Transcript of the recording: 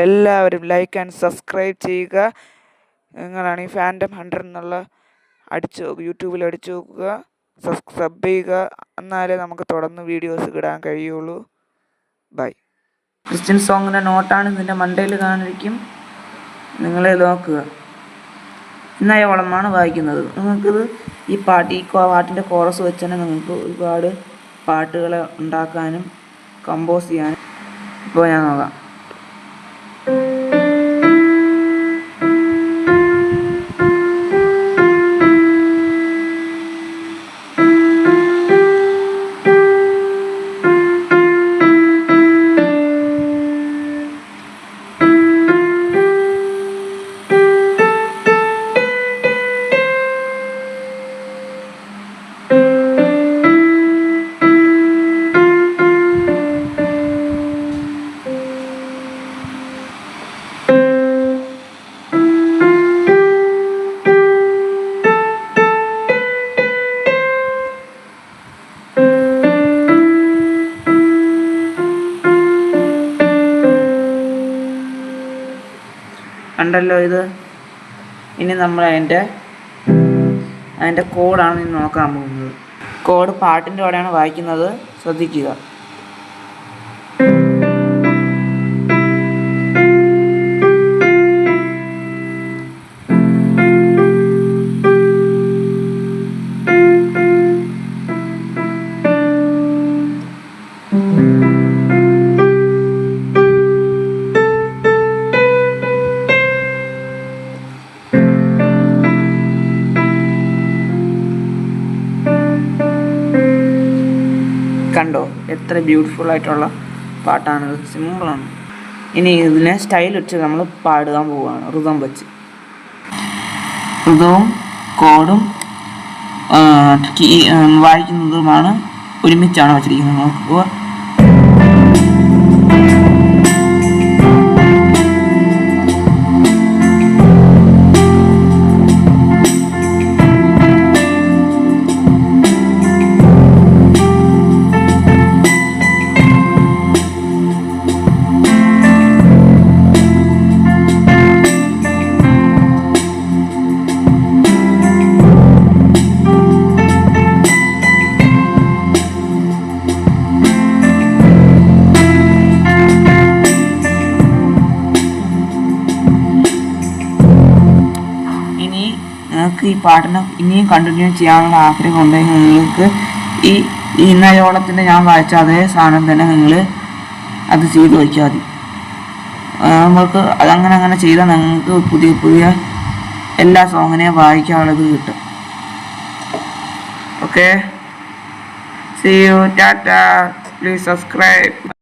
എല്ലാവരും like and subscribe ചെയ്യുക. നിങ്ങളാണ് ഈ ഫാൻറ്റം 100 എന്നുള്ള യൂട്യൂബിൽ അടിച്ചു നോക്കുക, സബ്സ്ക്രൈബ് ചെയ്യുക. എന്നാലേ നമുക്ക് തുടർന്ന് വീഡിയോസ് ഇടാൻ കഴിയുള്ളൂ. ബൈ. ക്രിസ്ത്യൻ സോങ്ങിൻ്റെ നോട്ടാണ് ഇതിൻ്റെ മണ്ടയിൽ കാണിക്കും, നിങ്ങളെ നോക്കുക. ഇന്നയോളമാണ് വായിക്കുന്നത്. നിങ്ങൾക്കിത് ഈ പാട്ടിൻ്റെ കോറസ് വെച്ച് തന്നെ നിങ്ങൾക്ക് ഒരുപാട് പാട്ടുകൾ ഉണ്ടാക്കാനും കമ്പോസ് ചെയ്യാനും. ഇപ്പോൾ ഞാൻ നോക്കാം. കണ്ടല്ലോ ഇത്. ഇനി നമ്മൾ അതിൻ്റെ കോഡാണ് ഇനി നോക്കാൻ പോകുന്നത്. കോഡ് പാട്ടിൻ്റെ കൂടെയാണ് വായിക്കുന്നത്, ശ്രദ്ധിക്കുക. കണ്ടോ എത്ര ബ്യൂട്ടിഫുൾ ആയിട്ടുള്ള പാട്ടാണിത്, സിമ്പിളാണ്. ഇനി ഇതിനെ സ്റ്റൈൽ വെച്ച് നമ്മൾ പാടാൻ പോവുകയാണ്, ഋതം വെച്ച്. ഋതവും കോഡും വായിക്കുന്നതുമാണ് ഒരുമിച്ചാണ് വച്ചിരിക്കുന്നത്. നോക്കുക. നിങ്ങൾക്ക് ഈ പാട്ടിനെ ഇനിയും കണ്ടിന്യൂ ചെയ്യാനുള്ള ആഗ്രഹം ഉണ്ടെങ്കിൽ നിങ്ങൾക്ക് ഈ ഇന്നയോളത്തിൻ്റെ ഞാൻ വായിച്ച അതേ സാധനം തന്നെ നിങ്ങൾ അത് ചെയ്ത് വയ്ക്കാൽ മതി. നമുക്ക് അതങ്ങനെ ചെയ്താൽ നിങ്ങൾക്ക് പുതിയ എല്ലാ സോങ്ങിനെയും വായിക്കാനുള്ളത് കിട്ടും. Okay, see you, tata, please subscribe.